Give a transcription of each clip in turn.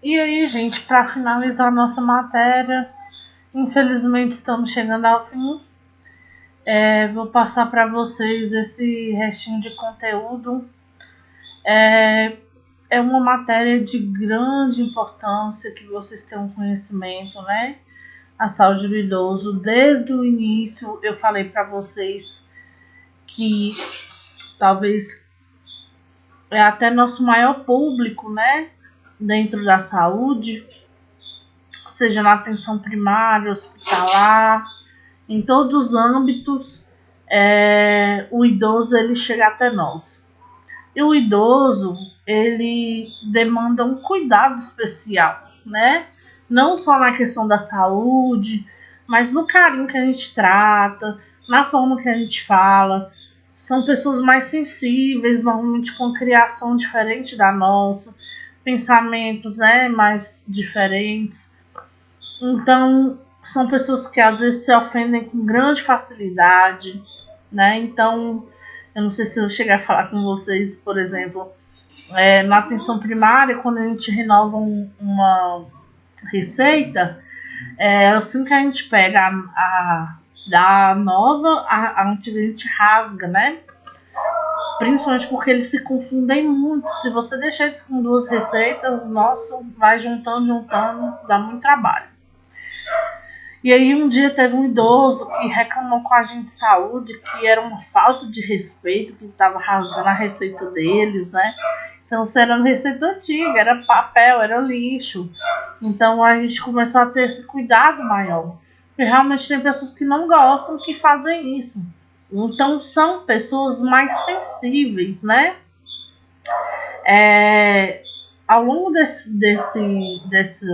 E aí, gente, para finalizar nossa matéria, infelizmente estamos chegando ao fim. Vou passar para vocês esse restinho de conteúdo. É uma matéria de grande importância que vocês tenham conhecimento, né? A saúde do idoso. Desde o início eu falei para vocês que talvez é até nosso maior público, né? Dentro da saúde, seja na atenção primária, hospitalar, em todos os âmbitos, o idoso ele chega até nós. E o idoso ele demanda um cuidado especial, né? Não só na questão da saúde, mas no carinho que a gente trata, na forma que a gente fala. São pessoas mais sensíveis, normalmente com criação diferente da nossa, pensamentos, né, mais diferentes. Então, são pessoas que às vezes se ofendem com grande facilidade, né? Então, eu não sei se eu chegar a falar com vocês, por exemplo, na atenção primária, quando a gente renova uma receita, assim que a gente pega da nova, a antiga a gente rasga, né? Principalmente porque eles se confundem muito. Se você deixar eles com duas receitas, nossa, vai juntando, dá muito trabalho. E aí um dia teve um idoso que reclamou com a gente de saúde que era uma falta de respeito, que estava rasgando a receita deles, né? Então, se era uma receita antiga, era papel, era lixo. Então, a gente começou a ter esse cuidado maior. Porque realmente tem pessoas que não gostam que fazem isso. Então, são pessoas mais sensíveis, né? Ao longo desse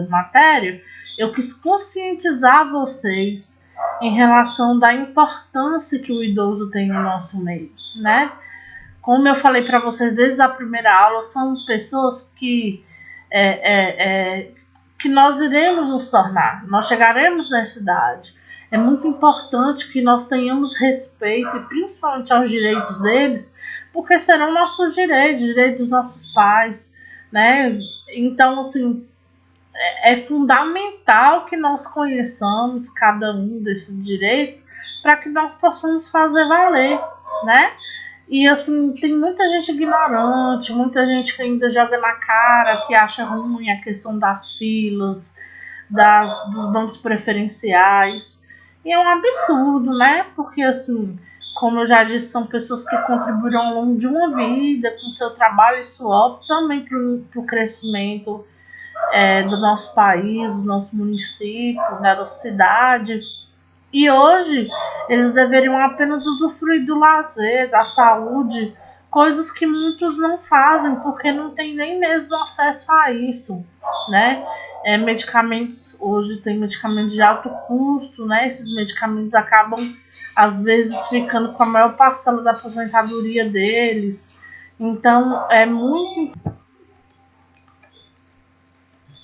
matéria, eu quis conscientizar vocês em relação da importância que o idoso tem no nosso meio, né? Como eu falei para vocês desde a primeira aula, são pessoas que nós iremos nos tornar, nós chegaremos nessa idade. É muito importante que nós tenhamos respeito, e principalmente aos direitos deles, porque serão nossos direitos dos nossos pais, né? Então, assim, é fundamental que nós conheçamos cada um desses direitos para que nós possamos fazer valer, né? E assim, tem muita gente ignorante, muita gente que ainda joga na cara, que acha ruim a questão das filas, dos bancos preferenciais. E é um absurdo, né? Porque assim, como eu já disse, são pessoas que contribuíram ao longo de uma vida com seu trabalho e suor também para o crescimento do nosso país, do nosso município, da nossa cidade. E hoje eles deveriam apenas usufruir do lazer, da saúde, coisas que muitos não fazem porque não tem nem mesmo acesso a isso, né? Medicamentos, hoje tem medicamentos de alto custo, né? Esses medicamentos acabam às vezes ficando com a maior parcela da aposentadoria deles. Então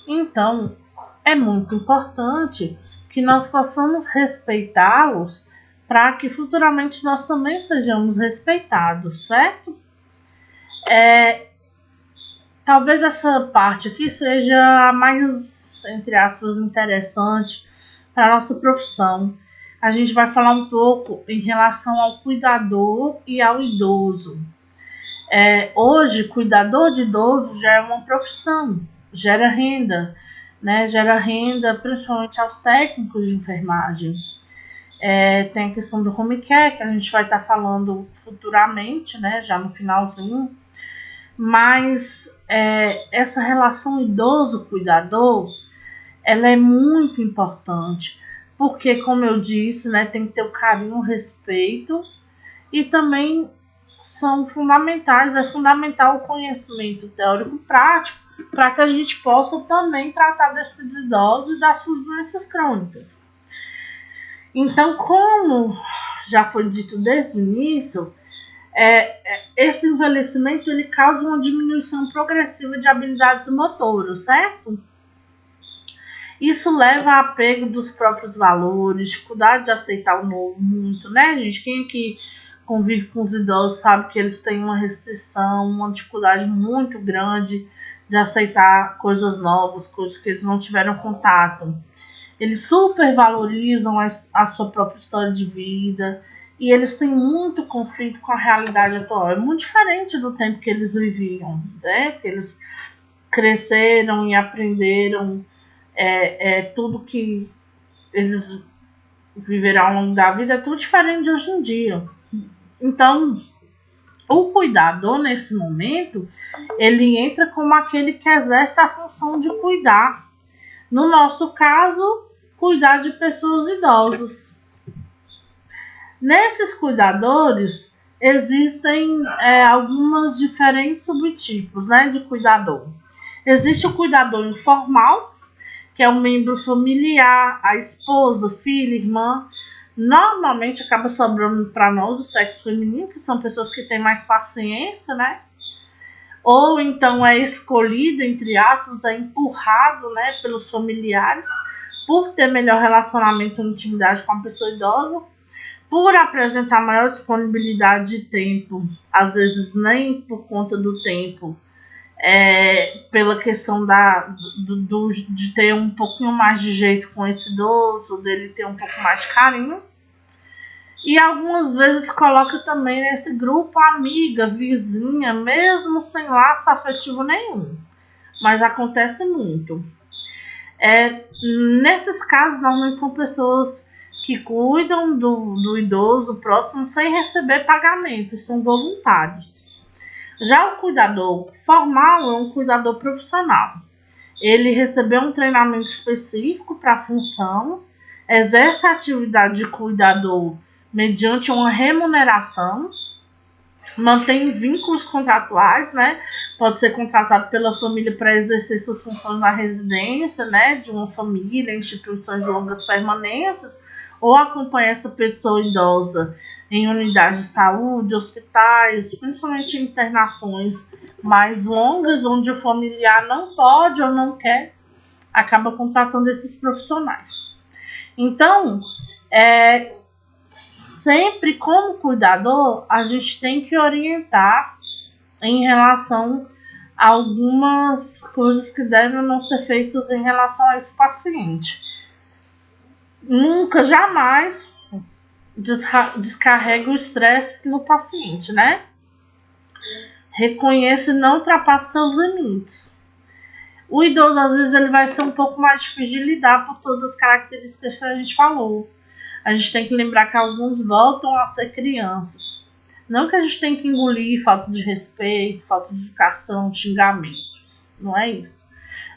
então, é muito importante que nós possamos respeitá-los para que futuramente nós também sejamos respeitados, certo? Talvez essa parte aqui seja a mais, entre aspas, interessante para a nossa profissão. A gente vai falar um pouco em relação ao cuidador e ao idoso. Hoje, cuidador de idoso já é uma profissão, gera renda, né? Gera renda principalmente aos técnicos de enfermagem. Tem a questão do home care, que a gente vai estar falando futuramente, né? Já no finalzinho. Mas essa relação idoso-cuidador, ela é muito importante, porque, como eu disse, né, tem que ter o carinho, o respeito, e também são fundamentais, é fundamental o conhecimento teórico prático para que a gente possa também tratar desses idosos e das suas doenças crônicas. Então, como já foi dito desde o início, esse envelhecimento ele causa uma diminuição progressiva de habilidades motoras, certo? Isso leva a apego dos próprios valores, dificuldade de aceitar o novo muito, né, gente? Quem que convive com os idosos sabe que eles têm uma restrição, uma dificuldade muito grande de aceitar coisas novas, coisas que eles não tiveram contato. Eles super valorizam a sua própria história de vida e eles têm muito conflito com a realidade atual. É muito diferente do tempo que eles viviam, né? Que eles cresceram e aprenderam tudo que eles viverão ao longo da vida, é tudo diferente de hoje em dia. Então, o cuidador, nesse momento, ele entra como aquele que exerce a função de cuidar. No nosso caso, cuidar de pessoas idosas. Nesses cuidadores, existem algumas diferentes subtipos, né, de cuidador. Existe o cuidador informal, que é um membro familiar, a esposa, filha, irmã. Normalmente acaba sobrando para nós o sexo feminino, que são pessoas que têm mais paciência, né? Ou então é escolhido, entre aspas, é empurrado, né, pelos familiares, por ter melhor relacionamento e intimidade com a pessoa idosa, por apresentar maior disponibilidade de tempo, às vezes nem por conta do tempo, pela questão de ter um pouquinho mais de jeito com esse idoso, dele ter um pouco mais de carinho. E algumas vezes coloca também nesse grupo amiga, vizinha, mesmo sem laço afetivo nenhum. Mas acontece muito. Nesses casos, normalmente são pessoas que cuidam do idoso próximo sem receber pagamento, são voluntários. Já o cuidador formal é um cuidador profissional. Ele recebeu um treinamento específico para a função, exerce a atividade de cuidador mediante uma remuneração, mantém vínculos contratuais, né? Pode ser contratado pela família para exercer suas funções na residência, né? De uma família, instituições de longas permanências, ou acompanha essa pessoa idosa em unidades de saúde, hospitais, principalmente em internações mais longas, onde o familiar não pode ou não quer, acaba contratando esses profissionais. Então, sempre como cuidador, a gente tem que orientar em relação a algumas coisas que devem não ser feitas em relação a esse paciente. Nunca, jamais descarrega o estresse no paciente, né? Reconheça e não ultrapasse seus limites. O idoso, às vezes, ele vai ser um pouco mais difícil de lidar por todas as características que a gente falou. A gente tem que lembrar que alguns voltam a ser crianças. Não que a gente tem que engolir falta de respeito, falta de educação, xingamentos. Não é isso.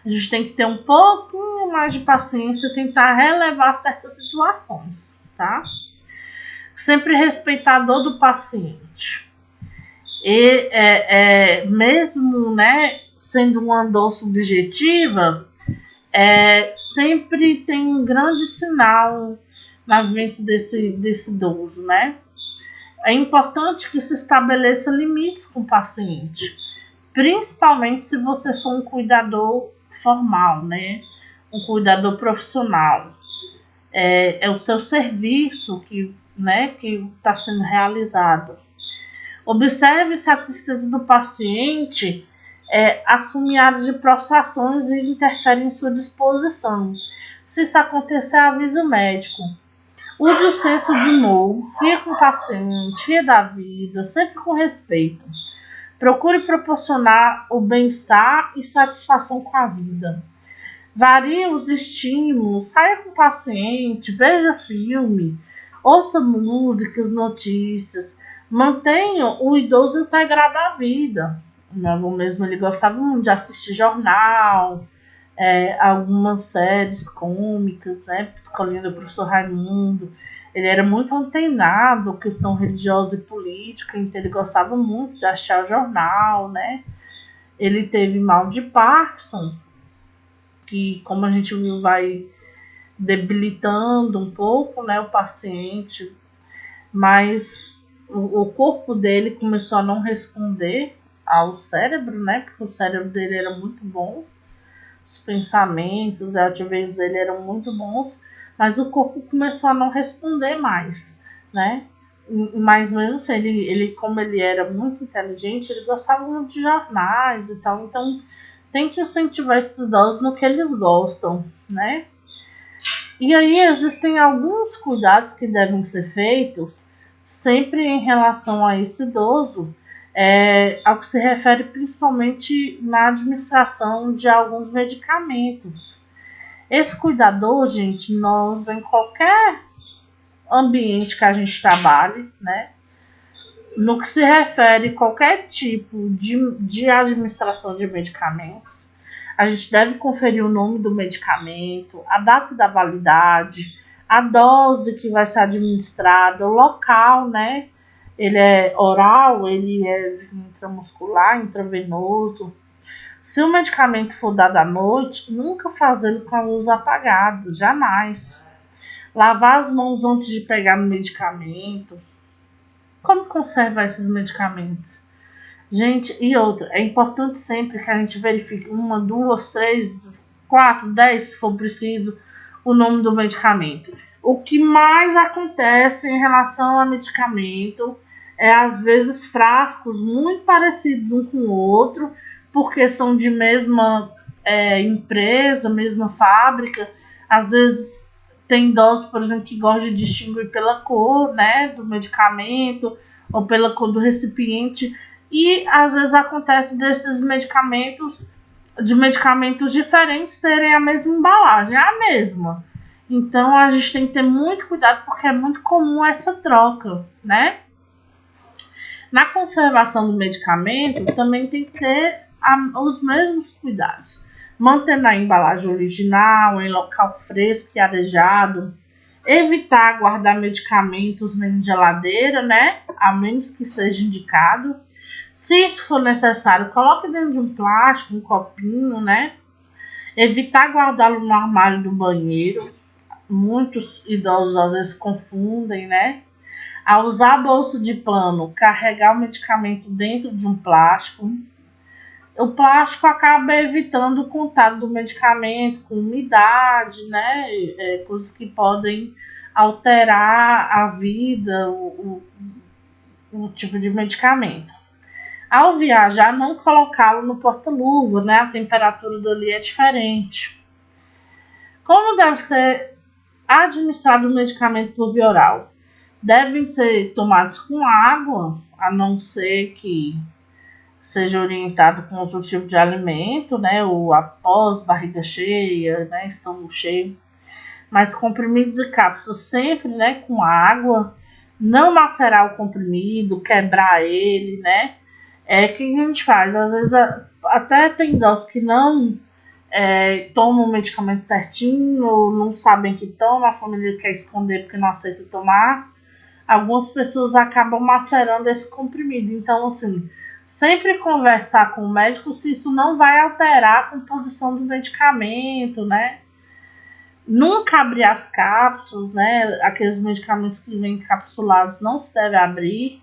A gente tem que ter um pouquinho mais de paciência e tentar relevar certas situações, tá? Sempre respeitar a dor do paciente. E mesmo, né, sendo uma dor subjetiva, sempre tem um grande sinal na vivência desse idoso, né? É importante que se estabeleça limites com o paciente, principalmente se você for um cuidador formal, né? Um cuidador profissional. É o seu serviço que está sendo realizado. Observe se a tristeza do paciente assume áreas de processações e interfere em sua disposição. Se isso acontecer, avise o médico. Use o senso de humor, ria com o paciente, ria da vida, sempre com respeito. Procure proporcionar o bem-estar e satisfação com a vida. Varie os estímulos, saia com o paciente, veja filme, ouça músicas, notícias. Mantenha o idoso integrado à vida. Meu avô mesmo, ele gostava muito de assistir jornal, algumas séries cômicas, né? Escolhendo o professor Raimundo. Ele era muito antenado em questão religiosa e política, então ele gostava muito de achar o jornal, né? Ele teve mal de Parkinson, que, como a gente viu, vai debilitando um pouco, né, o paciente, mas o corpo dele começou a não responder ao cérebro, né, porque o cérebro dele era muito bom, os pensamentos, as atividades dele eram muito bons, mas o corpo começou a não responder mais, né? Mas mesmo assim, ele como ele era muito inteligente, ele gostava muito de jornais e tal, então tente incentivar esses idosos no que eles gostam, né? E aí existem alguns cuidados que devem ser feitos sempre em relação a esse idoso, ao que se refere principalmente na administração de alguns medicamentos. Esse cuidador, gente, nós em qualquer ambiente que a gente trabalhe, né? No que se refere a qualquer tipo de administração de medicamentos, a gente deve conferir o nome do medicamento, a data da validade, a dose que vai ser administrada, o local, né? Ele é oral, ele é intramuscular, intravenoso. Se o medicamento for dado à noite, nunca fazê-lo com a luz apagada, jamais. Lavar as mãos antes de pegar no medicamento. Como conservar esses medicamentos? Gente, e outra, é importante sempre que a gente verifique 1, 2, 3, 4, 10, se for preciso, o nome do medicamento. O que mais acontece em relação a medicamento é, às vezes, frascos muito parecidos um com o outro, porque são de mesma empresa, mesma fábrica. Às vezes tem dose, por exemplo, que gosta de distinguir pela cor, né, do medicamento ou pela cor do recipiente. E às vezes acontece desses medicamentos, de medicamentos diferentes, terem a mesma embalagem, a mesma. Então a gente tem que ter muito cuidado porque é muito comum essa troca, né? Na conservação do medicamento também tem que ter os mesmos cuidados. Manter na embalagem original, em local fresco e arejado. Evitar guardar medicamentos em geladeira, né? A menos que seja indicado. Se isso for necessário, coloque dentro de um plástico, um copinho, né? Evitar guardá-lo no armário do banheiro. Muitos idosos às vezes confundem, né? Ao usar a bolsa de pano, carregar o medicamento dentro de um plástico. O plástico acaba evitando o contato do medicamento com umidade, né? Coisas que podem alterar a vida, o tipo de medicamento. Ao viajar, não colocá-lo no porta-luva, né? A temperatura dali é diferente. Como deve ser administrado o medicamento por via oral? Devem ser tomados com água, a não ser que seja orientado com outro tipo de alimento, né? Ou após barriga cheia, né? Estômago cheio. Mas comprimidos e cápsulas sempre, né? Com água. Não macerar o comprimido, quebrar ele, né? O que a gente faz? Às vezes até tem idosos que não tomam o medicamento certinho, ou não sabem que tomam, a família quer esconder porque não aceita tomar. Algumas pessoas acabam macerando esse comprimido. Então, assim, sempre conversar com o médico se isso não vai alterar a composição do medicamento, né? Nunca abrir as cápsulas, né? Aqueles medicamentos que vêm encapsulados não se deve abrir.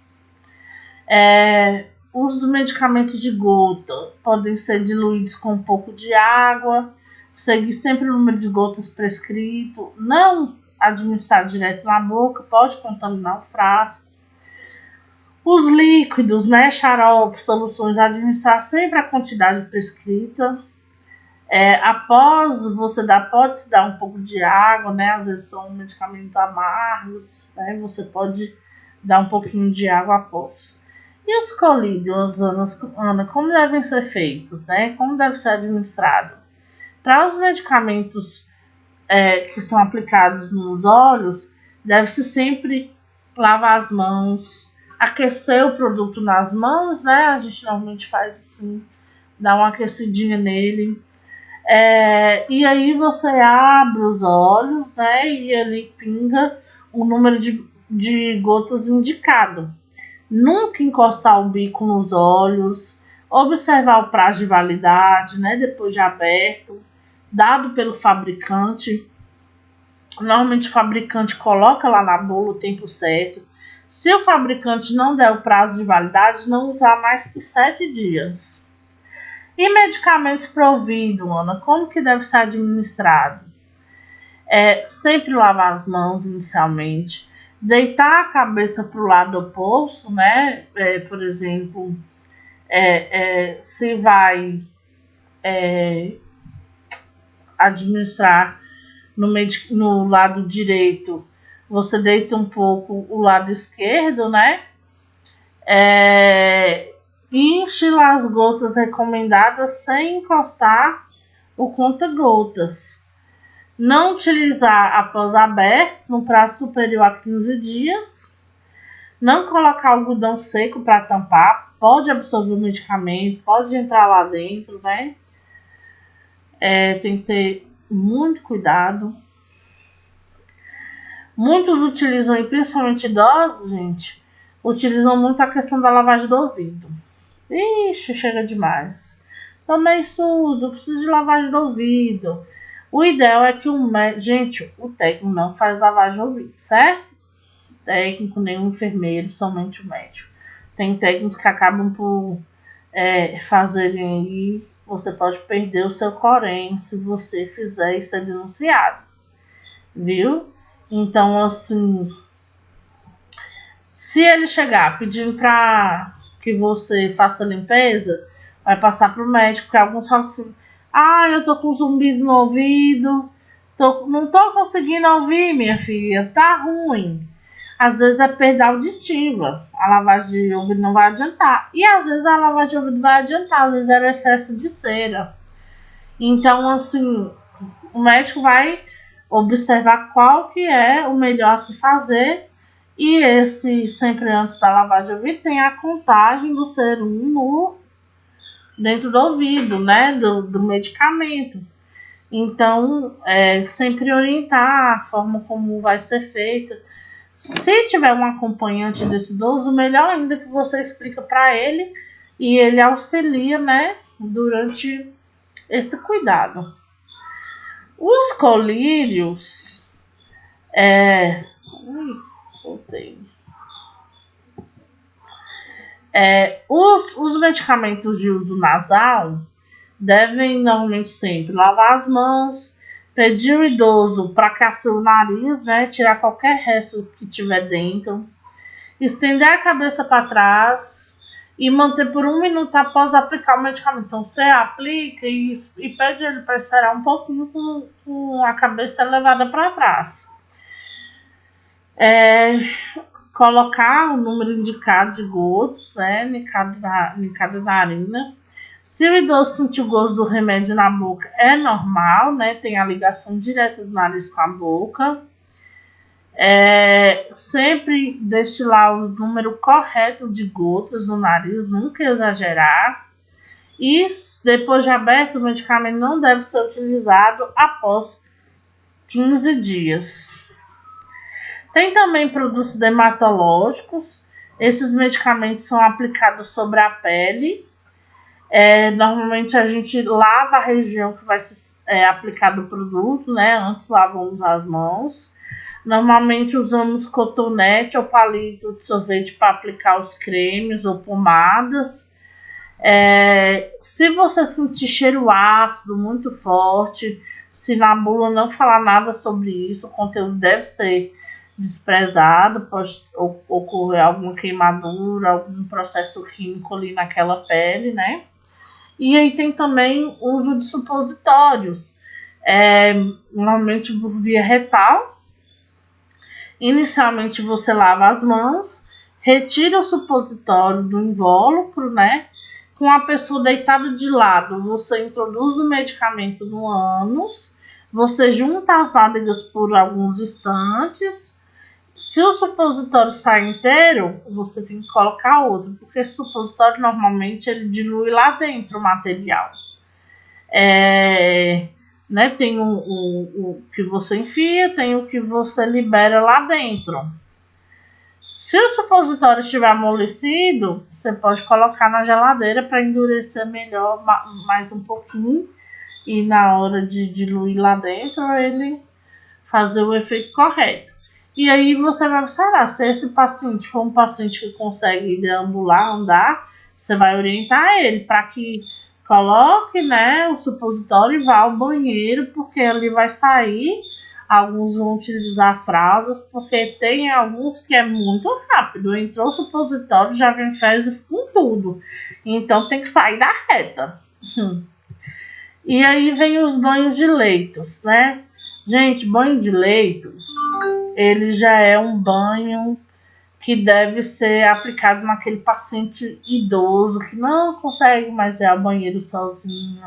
Os medicamentos de gota podem ser diluídos com um pouco de água. Seguir sempre o número de gotas prescrito. Não administrar direto na boca, pode contaminar o frasco. Os líquidos, né, xarope, soluções, administrar sempre a quantidade prescrita. Após você dar, pode-se dar um pouco de água, né, às vezes são medicamentos amargos, né, você pode dar um pouquinho de água após. E os colírios, Ana, como devem ser feitos, né, como deve ser administrado? Para os medicamentos que são aplicados nos olhos, deve-se sempre lavar as mãos, aquecer o produto nas mãos, né? A gente normalmente faz assim, dá uma aquecidinha nele. E aí você abre os olhos, né? E ele pinga o número de gotas indicado. Nunca encostar o bico nos olhos, observar o prazo de validade, né? Depois de aberto, dado pelo fabricante. Normalmente o fabricante coloca lá na bula o tempo certo. Se o fabricante não der o prazo de validade, não usar mais que 7 dias. E medicamentos providos, Ana, como que deve ser administrado? Sempre lavar as mãos inicialmente. Deitar a cabeça para o lado oposto, né? Por exemplo, se vai administrar no lado direito, você deita um pouco o lado esquerdo, né? Enche lá as gotas recomendadas sem encostar o conta-gotas. Não utilizar após aberto, no prazo superior a 15 dias. Não colocar algodão seco para tampar. Pode absorver o medicamento, pode entrar lá dentro, né? Tem que ter muito cuidado. Muitos utilizam, e principalmente idosos, gente, utilizam muito a questão da lavagem do ouvido. Ixi, chega demais. Tô meio surdo, preciso de lavagem do ouvido. O ideal é que o técnico não faz lavagem do ouvido, certo? Técnico, nenhum enfermeiro, somente o médico. Tem técnicos que acabam por fazerem aí. Você pode perder o seu corém se você fizer e ser denunciado, viu? Então, assim, se ele chegar pedindo para que você faça a limpeza, vai passar para o médico, porque alguns falam assim, eu tô com zumbido no ouvido, não tô conseguindo ouvir, minha filha, tá ruim. Às vezes é perda auditiva, a lavagem de ouvido não vai adiantar. E às vezes a lavagem de ouvido vai adiantar, às vezes era excesso de cera. Então, assim, o médico vai observar qual que é o melhor a se fazer. E esse, sempre antes da lavagem de ouvido, tem a contagem do serum dentro do ouvido, né? Do medicamento. Então, sempre orientar a forma como vai ser feita. Se tiver um acompanhante desse idoso, melhor ainda que você explica para ele e ele auxilia, né? Durante esse cuidado. Os colírios, os medicamentos de uso nasal devem normalmente sempre lavar as mãos, pedir o idoso para caçar o nariz, né, tirar qualquer resto que tiver dentro, estender a cabeça para trás e manter por 1 minuto após aplicar o medicamento. Então você aplica e pede ele para esperar um pouquinho com a cabeça elevada para trás. Colocar o número indicado de gotas, né, em cada narina. Se o idoso sentir o gosto do remédio na boca, é normal, né? Tem a ligação direta do nariz com a boca. Sempre deixe lá o número correto de gotas no nariz, nunca exagerar. E depois de aberto, o medicamento não deve ser utilizado após 15 dias. Tem também produtos dermatológicos. Esses medicamentos são aplicados sobre a pele. Normalmente a gente lava a região que vai ser aplicado o produto, né? Antes lavamos as mãos. Normalmente usamos cotonete ou palito de sorvete para aplicar os cremes ou pomadas. Se você sentir cheiro ácido muito forte, se na bula não falar nada sobre isso, o conteúdo deve ser desprezado, pode ocorrer alguma queimadura, algum processo químico ali naquela pele, né? E aí tem também o uso de supositórios, normalmente por via retal. Inicialmente você lava as mãos, retira o supositório do invólucro, né? Com a pessoa deitada de lado, você introduz o medicamento no ânus, você junta as nádegas por alguns instantes. Se o supositório sai inteiro, você tem que colocar outro, porque esse supositório normalmente ele dilui lá dentro o material. Né, tem o que você enfia, tem o que você libera lá dentro. Se o supositório estiver amolecido, você pode colocar na geladeira para endurecer melhor mais um pouquinho. E na hora de diluir lá dentro, ele fazer o efeito correto. E aí você vai observar, se esse paciente for um paciente que consegue deambular, andar, você vai orientar ele para que coloque, né, o supositório e vá ao banheiro, porque ele vai sair. Alguns vão utilizar fraldas, porque tem alguns que é muito rápido. Entrou o supositório, já vem fezes com tudo. Então tem que sair da reta. E aí vem os banhos de leitos, né? Gente, banho de leito, ele já é um banho que deve ser aplicado naquele paciente idoso que não consegue mais ir ao banheiro sozinho.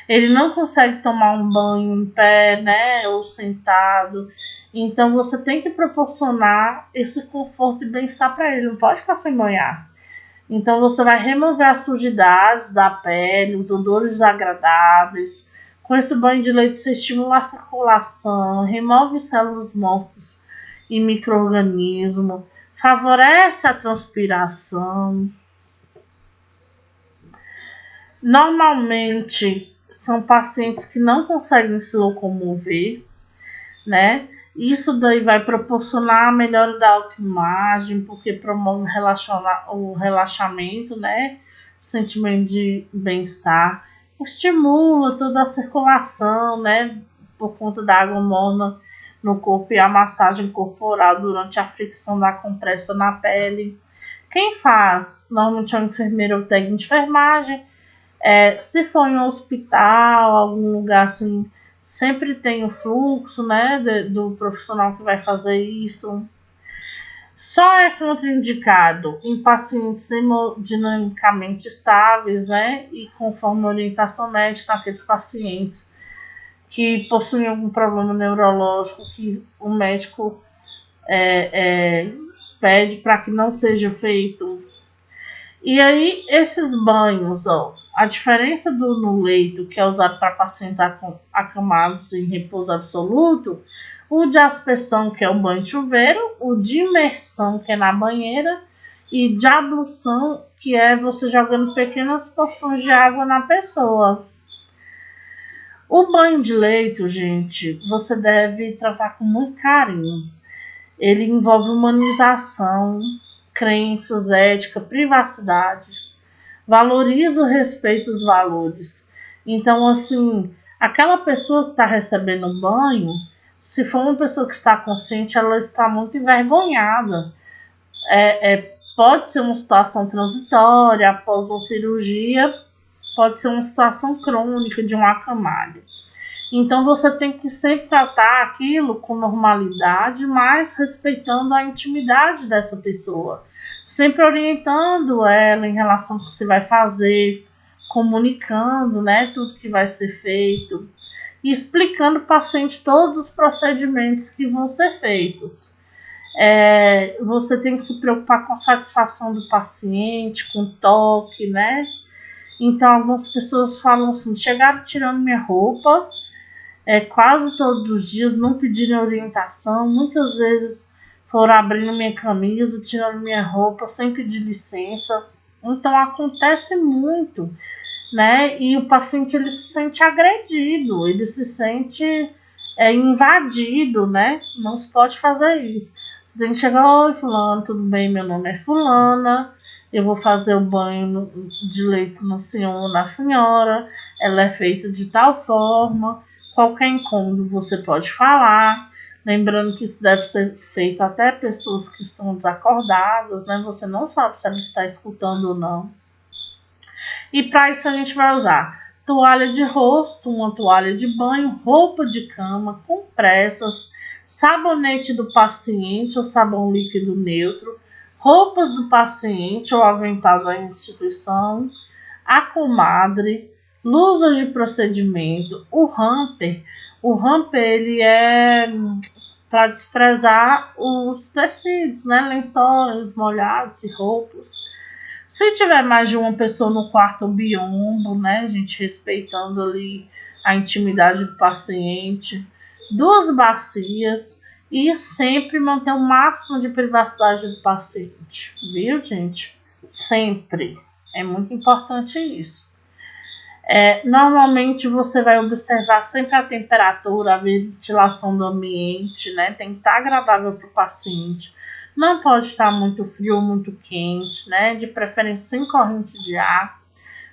Ele não consegue tomar um banho em pé, né, ou sentado. Então você tem que proporcionar esse conforto e bem-estar para ele. Não pode ficar sem banhar. Então você vai remover as sujidades da pele, os odores desagradáveis. Com esse banho de leite você estimula a circulação, remove células mortas e micro-organismos, favorece a transpiração. Normalmente são pacientes que não conseguem se locomover, né? Isso daí vai proporcionar a melhora da autoimagem, porque promove o relaxamento, né? O sentimento de bem-estar. Estimula toda a circulação, né? Por conta da água morna no corpo e a massagem corporal durante a fricção da compressa na pele. Quem faz? Normalmente é o enfermeiro ou técnico de enfermagem. Se for em um hospital, algum lugar assim, sempre tem o fluxo, né, do profissional que vai fazer isso. Só é contraindicado em pacientes hemodinamicamente estáveis, né, e conforme orientação médica naqueles pacientes que possuem algum problema neurológico que o médico pede para que não seja feito. E aí, esses banhos, ó, a diferença do no leito, que é usado para pacientes acamados em repouso absoluto, o de aspersão, que é o banho de chuveiro, o de imersão, que é na banheira, e de ablução, que é você jogando pequenas porções de água na pessoa. O banho de leito, gente, você deve tratar com muito carinho. Ele envolve humanização, crenças, ética, privacidade. Valoriza o respeito aos valores. Então, assim, aquela pessoa que está recebendo o banho, se for uma pessoa que está consciente, ela está muito envergonhada. Pode ser uma situação transitória, após uma cirurgia, pode ser uma situação crônica de um acamado. Então, você tem que sempre tratar aquilo com normalidade, mas respeitando a intimidade dessa pessoa. Sempre orientando ela em relação ao que você vai fazer, comunicando, né, tudo que vai ser feito e explicando para o paciente todos os procedimentos que vão ser feitos. Você tem que se preocupar com a satisfação do paciente, com o toque, né? Então, algumas pessoas falam assim, chegaram tirando minha roupa, quase todos os dias, não pediram orientação, muitas vezes foram abrindo minha camisa, tirando minha roupa, sem pedir licença. Então acontece muito, né? E o paciente ele se sente agredido, ele se sente invadido, né? Não se pode fazer isso. Você tem que chegar, oi fulano, tudo bem? Meu nome é fulana, eu vou fazer o banho de leito no senhor ou na senhora, ela é feita de tal forma, qualquer incômodo você pode falar. Lembrando que isso deve ser feito até pessoas que estão desacordadas, né? Você não sabe se ela está escutando ou não. E para isso a gente vai usar toalha de rosto, uma toalha de banho, roupa de cama, compressas, sabonete do paciente ou sabão líquido neutro, roupas do paciente ou avental da instituição, a comadre, luvas de procedimento, o hamper. O hamper ele é para desprezar os tecidos, né? Lençóis molhados e roupas. Se tiver mais de uma pessoa no quarto, o biombo, né? A gente respeitando ali a intimidade do paciente. 2 bacias e sempre manter o máximo de privacidade do paciente. Viu, gente? Sempre. É muito importante isso. Normalmente você vai observar sempre a temperatura, a ventilação do ambiente, né? Tem que estar agradável para o paciente. Não pode estar muito frio ou muito quente, né? De preferência sem corrente de ar.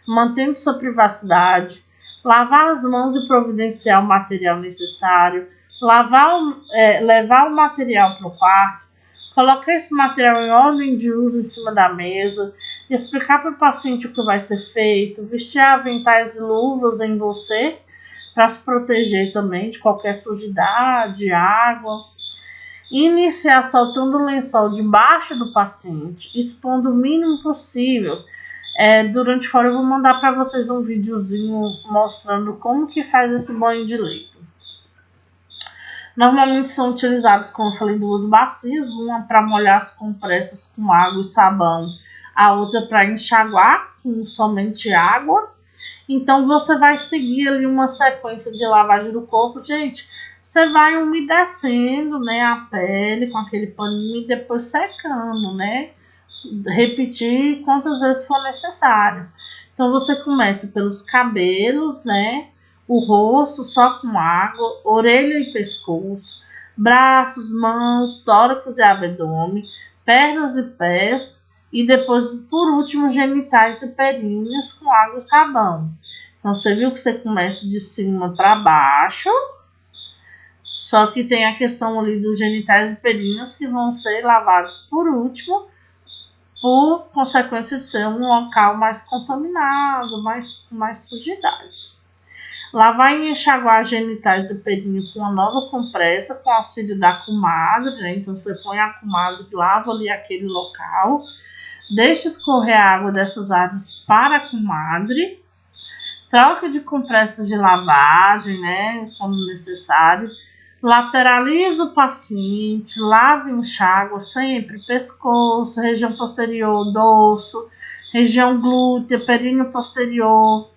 Mantendo sua privacidade. Lavar as mãos e providenciar o material necessário. Levar o material para o quarto. Colocar esse material em ordem de uso em cima da mesa. explicar para o paciente o que vai ser feito, vestir aventais e luvas em você para se proteger também de qualquer sujidade, água. Iniciar soltando o lençol debaixo do paciente, expondo o mínimo possível. Durante a hora eu vou mandar para vocês um videozinho mostrando como que faz esse banho de leito. Normalmente são utilizados, como eu falei, duas bacias, uma para molhar as compressas com água e sabão, a outra para enxaguar com somente água. Então você vai seguir ali uma sequência de lavagem do corpo, gente. Você vai umedecendo, né, a pele com aquele paninho e depois secando, né? Repetir quantas vezes for necessário. Então você começa pelos cabelos, né? O rosto só com água, orelha e pescoço, braços, mãos, tórax e abdômen, pernas e pés e depois, por último, genitais e perínneos com água e sabão. Então você viu que você começa de cima para baixo, só que tem a questão ali dos genitais e perínneos que vão ser lavados por último, por consequência de ser um local mais contaminado, com mais sujidade. Lavar e enxaguar genitais e períneo com uma nova compressa, com auxílio da comadre, né? Então você põe a comadre, lava ali aquele local, deixa escorrer a água dessas áreas para a comadre, troca de compressas de lavagem, né? Quando necessário. Lateraliza o paciente, lava e enxágua sempre pescoço, região posterior, dorso, região glútea, períneo posterior.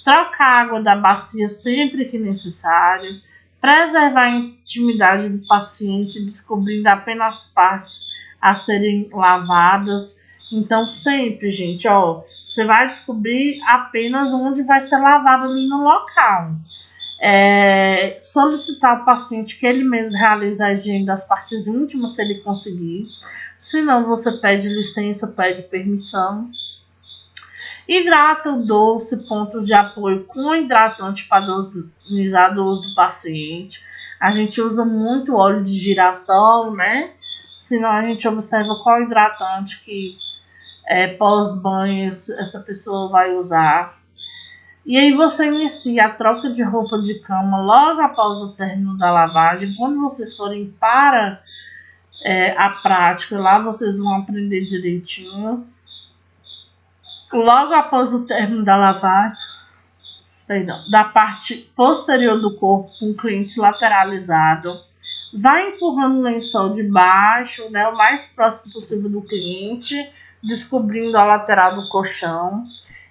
Troca a água da bacia sempre que necessário. Preservar a intimidade do paciente, descobrindo apenas partes a serem lavadas. Então sempre, gente, você vai descobrir apenas onde vai ser lavado ali no local. Solicitar ao paciente que ele mesmo realize a higiene das partes íntimas, se ele conseguir. Se não, você pede licença, pede permissão. Hidrata o dorso e pontos de apoio com hidratante padronizador do paciente. A gente usa muito óleo de girassol, né? Senão a gente observa qual hidratante que pós-banho essa pessoa vai usar. E aí você inicia a troca de roupa de cama logo após o término da lavagem. Quando vocês forem para a prática, lá vocês vão aprender direitinho. Logo após o término da lavagem, da parte posterior do corpo com o cliente lateralizado, vai empurrando o lençol de baixo, né, o mais próximo possível do cliente, descobrindo a lateral do colchão.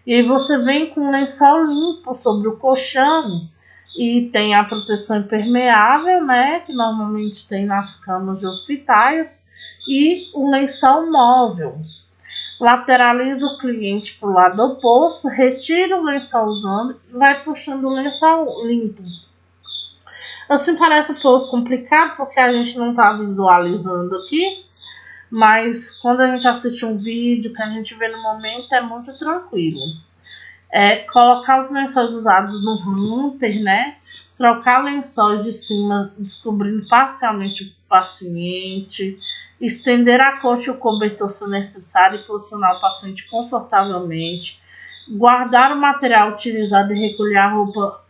E aí você vem com o lençol limpo sobre o colchão e tem a proteção impermeável, né, que normalmente tem nas camas de hospitais, e o lençol móvel. Lateraliza o cliente para o lado oposto, retira o lençol usando e vai puxando o lençol limpo. Assim parece um pouco complicado porque a gente não está visualizando aqui, mas quando a gente assiste um vídeo que a gente vê no momento é muito tranquilo. Colocar os lençóis usados no hamper, né? Trocar lençóis de cima, descobrindo parcialmente o paciente, estender a coxa e o cobertor se necessário e posicionar o paciente confortavelmente, guardar o material utilizado e recolher a roupa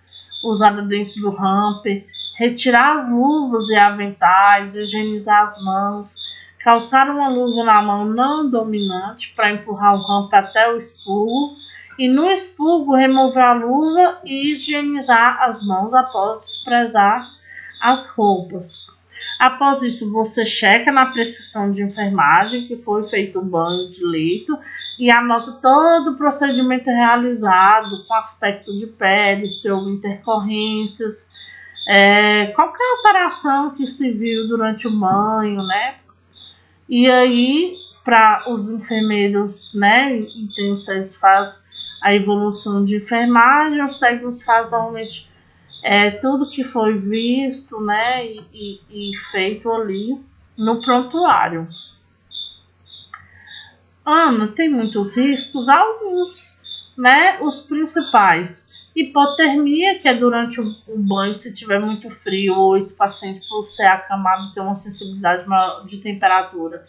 usada dentro do hamper, retirar as luvas e aventais, higienizar as mãos, calçar uma luva na mão não dominante para empurrar o hamper até o expurgo e no expurgo remover a luva e higienizar as mãos após desprezar as roupas. Após isso, você checa na prescrição de enfermagem que foi feito o banho de leito e anota todo o procedimento realizado com aspecto de pele, se houve intercorrências, qualquer operação que se viu durante o banho, né? E aí, para os enfermeiros, né, eles fazem a evolução de enfermagem, os técnicos fazem normalmente tudo que foi visto, né, e feito ali no prontuário. Ana, tem muitos riscos? Alguns, né, os principais. Hipotermia, que é durante o banho, se tiver muito frio ou esse paciente, por ser acamado, tem uma sensibilidade maior de temperatura,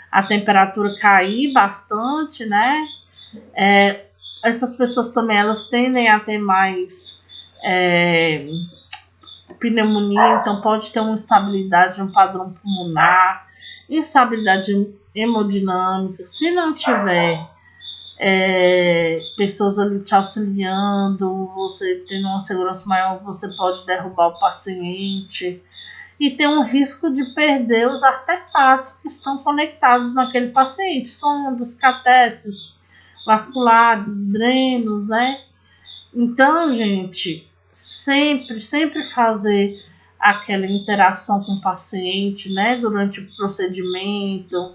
a temperatura cair bastante, né? Essas pessoas também elas tendem a ter mais pneumonia, então pode ter uma instabilidade no padrão pulmonar, instabilidade hemodinâmica. Se não tiver pessoas ali te auxiliando, você tendo uma segurança maior, você pode derrubar o paciente e tem um risco de perder os artefatos que estão conectados naquele paciente, sondas, catéteres vasculares, drenos, né? Então, gente, sempre fazer aquela interação com o paciente, né, durante o procedimento.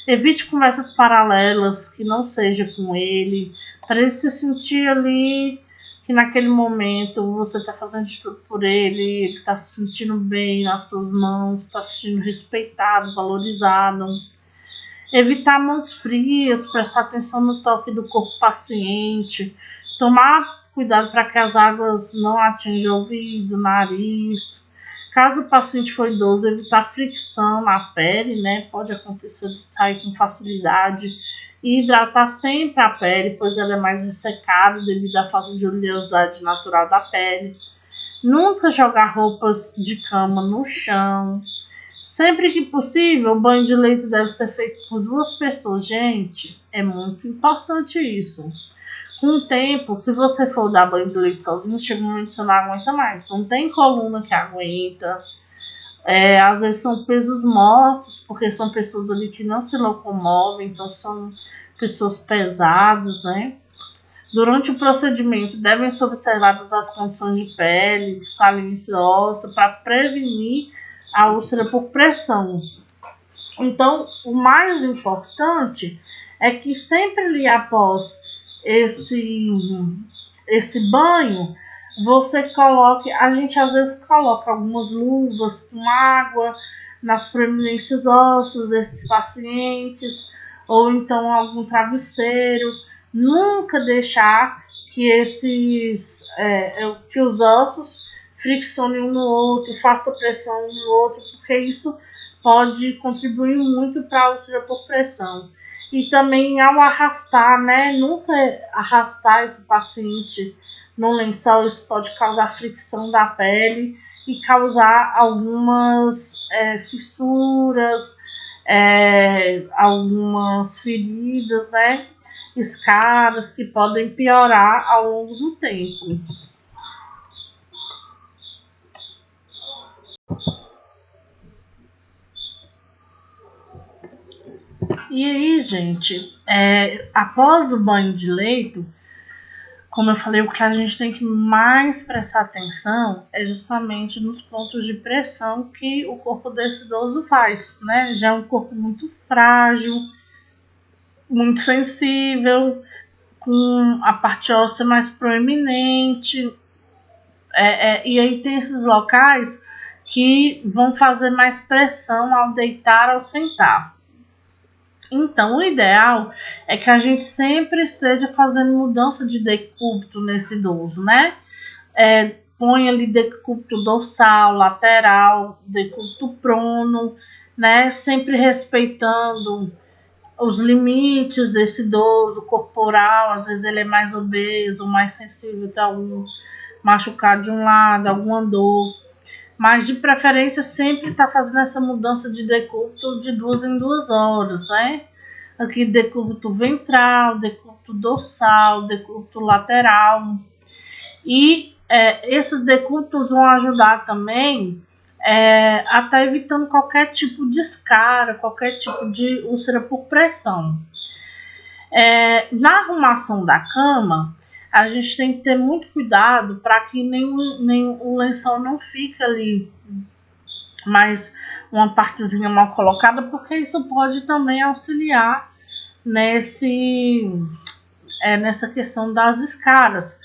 Evite conversas paralelas que não seja com ele, para ele se sentir ali que naquele momento você está fazendo de tudo por ele está se sentindo bem nas suas mãos, está se sentindo respeitado, valorizado. Evitar mãos frias, prestar atenção no toque do corpo paciente, tomar cuidado para que as águas não atinjam o ouvido, nariz. Caso o paciente for idoso, evitar fricção na pele, né? Pode acontecer de sair com facilidade. E hidratar sempre a pele, pois ela é mais ressecada devido à falta de oleosidade natural da pele. Nunca jogar roupas de cama no chão. Sempre que possível, o banho de leito deve ser feito por 2 pessoas. Gente, é muito importante isso. Com o tempo, se você for dar banho de leite sozinho, chega um momento que você não aguenta mais. Não tem coluna que aguenta. Às vezes são pesos mortos, porque são pessoas ali que não se locomovem, então são pessoas pesadas, né? Durante o procedimento, devem ser observadas as condições de pele, saliência óssea, para prevenir a úlcera por pressão. Então, o mais importante é que sempre ali após esse banho, você coloque, a gente às vezes coloca algumas luvas com água nas proeminências ósseas desses pacientes, ou então algum travesseiro. Nunca deixar que que os ossos friccionem um no outro, faça pressão um no outro, porque isso pode contribuir muito para a úlcera por pressão. E também ao arrastar, né? Nunca arrastar esse paciente no lençol, isso pode causar fricção da pele e causar algumas fissuras, algumas feridas, né? Escaras que podem piorar ao longo do tempo. E aí, gente, após o banho de leito, como eu falei, o que a gente tem que mais prestar atenção é justamente nos pontos de pressão que o corpo desse idoso faz, né? Já é um corpo muito frágil, muito sensível, com a parte óssea mais proeminente. E aí tem esses locais que vão fazer mais pressão ao deitar ou sentar. Então, o ideal é que a gente sempre esteja fazendo mudança de decúbito nesse idoso, né? Põe ali decúbito dorsal, lateral, decúbito prono, né? Sempre respeitando os limites desse idoso corporal. Às vezes ele é mais obeso, mais sensível a algum machucado de um lado, alguma dor. Mas de preferência sempre tá fazendo essa mudança de decúbito de 2 em 2 horas, né? Aqui decúbito ventral, decúbito dorsal, decúbito lateral. E esses decúbitos vão ajudar também a estar evitando qualquer tipo de escara, qualquer tipo de úlcera por pressão. Na arrumação da cama, a gente tem que ter muito cuidado para que nem o lençol não fique ali mais uma partezinha mal colocada, porque isso pode também auxiliar nessa questão das escaras.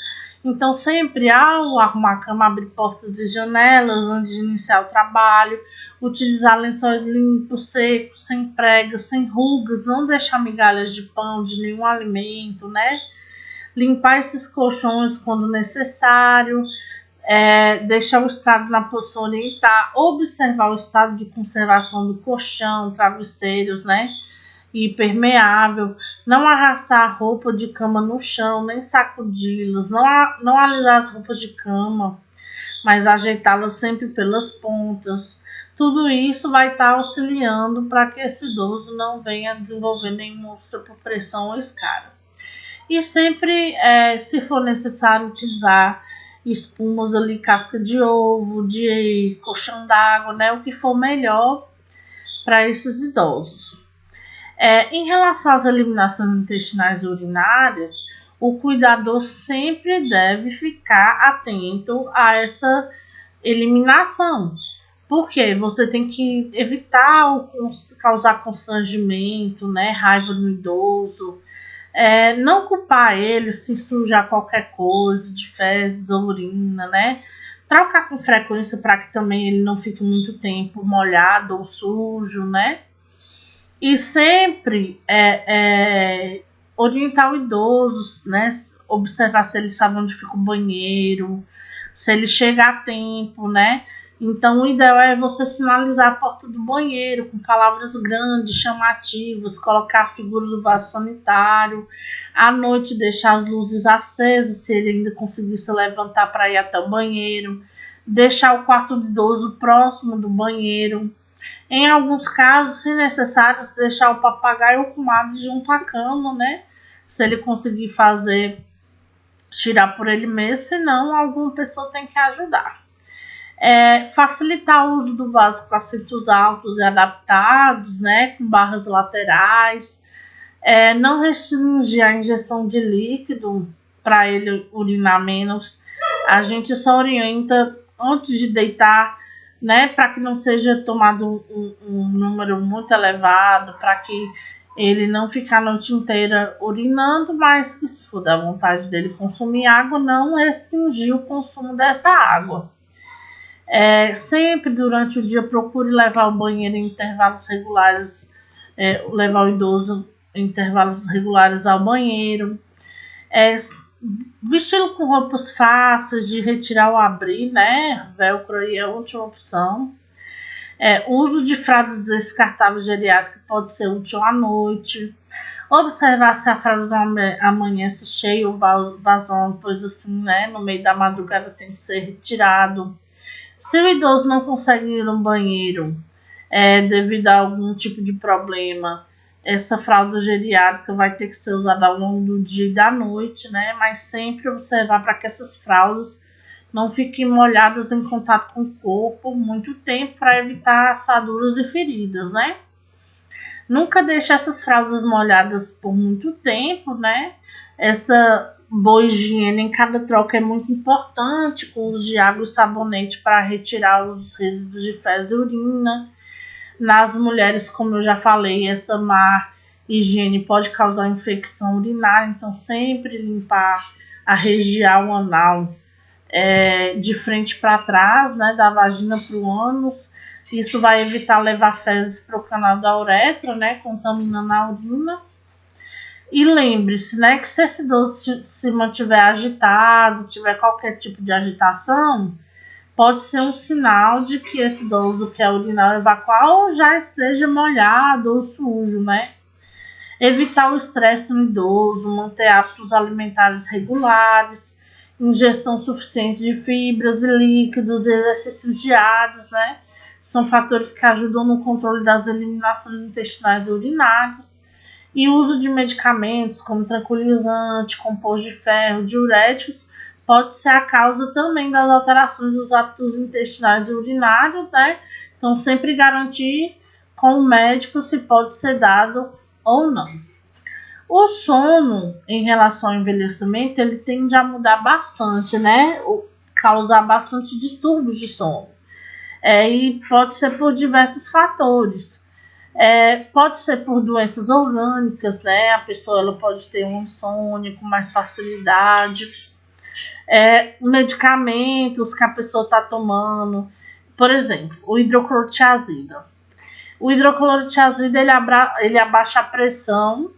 Então, sempre ao arrumar a cama, abrir portas e janelas antes de iniciar o trabalho, utilizar lençóis limpos, secos, sem pregas, sem rugas, não deixar migalhas de pão, de nenhum alimento, né? Limpar esses colchões quando necessário, deixar o estrado na posição orientar, observar o estado de conservação do colchão, travesseiros, né? e permeável, não arrastar a roupa de cama no chão, nem sacudi-las, não alisar as roupas de cama, mas ajeitá-las sempre pelas pontas. Tudo isso vai estar auxiliando para que esse idoso não venha desenvolver nenhuma úlcera por pressão ou escara. E sempre, se for necessário, utilizar espumas ali, casca de ovo, de colchão d'água, né? O que for melhor para esses idosos. Em relação às eliminações intestinais e urinárias, o cuidador sempre deve ficar atento a essa eliminação. Porque você tem que evitar causar constrangimento, né, raiva no idoso, não culpar ele se sujar qualquer coisa de fezes ou urina, né? Trocar com frequência para que também ele não fique muito tempo molhado ou sujo, né? E sempre orientar o idoso, né? Observar se ele sabe onde fica o banheiro, se ele chega a tempo, né? Então, o ideal é você sinalizar a porta do banheiro com palavras grandes, chamativas, colocar a figura do vaso sanitário. À noite, deixar as luzes acesas, se ele ainda conseguir se levantar para ir até o banheiro. Deixar o quarto do idoso próximo do banheiro. Em alguns casos, se necessário, deixar o papagaio ou comadre junto à cama, né? Se ele conseguir tirar por ele mesmo, senão alguma pessoa tem que ajudar. Facilitar o uso do vaso com assentos altos e adaptados, né, com barras laterais. Não restringir a ingestão de líquido para ele urinar menos. A gente só orienta antes de deitar, né, para que não seja tomado um número muito elevado, para que ele não fique a noite inteira urinando, mas que se for da vontade dele consumir água, não restringir o consumo dessa água. Sempre durante o dia procure levar o banheiro em intervalos regulares, levar o idoso em intervalos regulares ao banheiro. Vesti-lo com roupas fáceis de retirar ou abrir, né? Velcro aí é a última opção. Uso de fraldas descartáveis geriátricas pode ser útil à noite. Observar se a fralda amanhece cheia ou vazando, pois assim, né? No meio da madrugada tem que ser retirado. Se o idoso não consegue ir no banheiro devido a algum tipo de problema, essa fralda geriátrica vai ter que ser usada ao longo do dia e da noite, né? Mas sempre observar para que essas fraldas não fiquem molhadas em contato com o corpo muito tempo para evitar assaduras e feridas, né? Nunca deixe essas fraldas molhadas por muito tempo, né? Essa boa higiene em cada troca é muito importante, com o uso de água e sabonete para retirar os resíduos de fezes e urina. Nas mulheres, como eu já falei, essa má higiene pode causar infecção urinária, então sempre limpar a região anal de frente para trás, né, da vagina para o ânus. Isso vai evitar levar fezes para o canal da uretra, né, contaminando a urina. E lembre-se, né, que se esse idoso se mantiver agitado, tiver qualquer tipo de agitação, pode ser um sinal de que esse idoso quer urinar ou evacuar ou já esteja molhado ou sujo, né? Evitar o estresse no idoso, manter hábitos alimentares regulares, ingestão suficiente de fibras e líquidos, exercícios diários, né? São fatores que ajudam no controle das eliminações intestinais e urinárias. E o uso de medicamentos como tranquilizante, composto de ferro, diuréticos, pode ser a causa também das alterações dos hábitos intestinais e urinários, né? Então, sempre garantir com o médico se pode ser dado ou não. O sono, em relação ao envelhecimento, ele tende a mudar bastante, né? Causar bastante distúrbios de sono. E pode ser por diversos fatores. Pode ser por doenças orgânicas, né? A pessoa ela pode ter um insônia com mais facilidade. Medicamentos que a pessoa está tomando. Por exemplo, o hidroclorotiazida. O hidroclorotiazida ele abaixa a pressão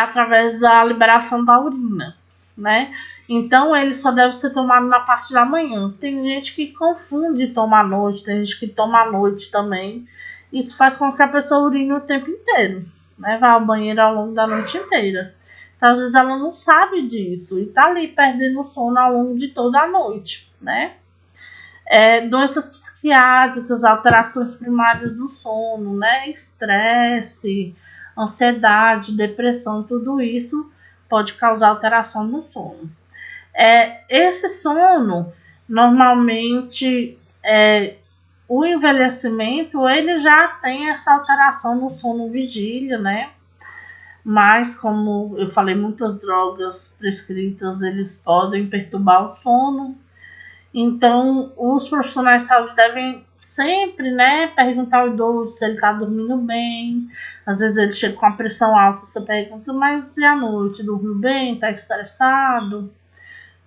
através da liberação da urina, né? Então, ele só deve ser tomado na parte da manhã. Tem gente que confunde tomar à noite, tem gente que toma à noite também. Isso faz com que a pessoa urine o tempo inteiro, né? Vá ao banheiro ao longo da noite inteira. Então, às vezes ela não sabe disso e tá ali perdendo o sono ao longo de toda a noite, né? Doenças psiquiátricas, alterações primárias do sono, né? Estresse, ansiedade, depressão, tudo isso pode causar alteração no sono. Esse sono, normalmente, o envelhecimento, ele já tem essa alteração no sono vigília, né? Mas, como eu falei, muitas drogas prescritas, eles podem perturbar o sono. Então, os profissionais de saúde devem sempre, né, perguntar ao idoso se ele está dormindo bem. Às vezes ele chega com a pressão alta, você pergunta, mas e à noite? Dormiu bem? Está estressado?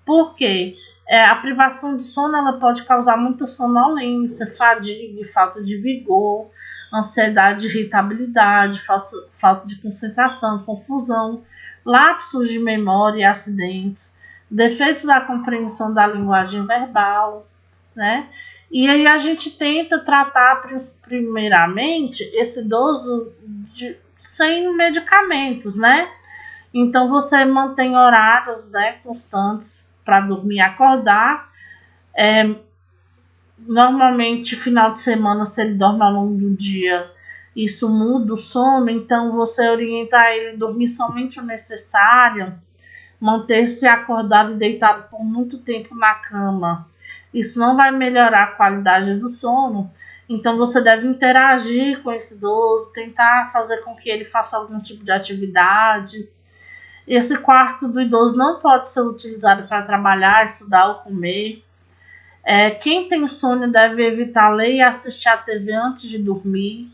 Por quê? A privação de sono ela pode causar muita sonolência, fadiga, falta de vigor, ansiedade, irritabilidade, falta de concentração, confusão, lapsos de memória e acidentes, defeitos da compreensão da linguagem verbal, né? E aí a gente tenta tratar primeiramente esse idoso sem medicamentos, né? Então você mantém horários, né, constantes para dormir e acordar. Normalmente, final de semana, se ele dorme ao longo do dia, isso muda o sono. Então, você orienta ele a dormir somente o necessário, manter-se acordado e deitado por muito tempo na cama. Isso não vai melhorar a qualidade do sono. Então, você deve interagir com esse idoso, tentar fazer com que ele faça algum tipo de atividade. Esse quarto do idoso não pode ser utilizado para trabalhar, estudar ou comer. Quem tem insônia deve evitar ler e assistir a TV antes de dormir.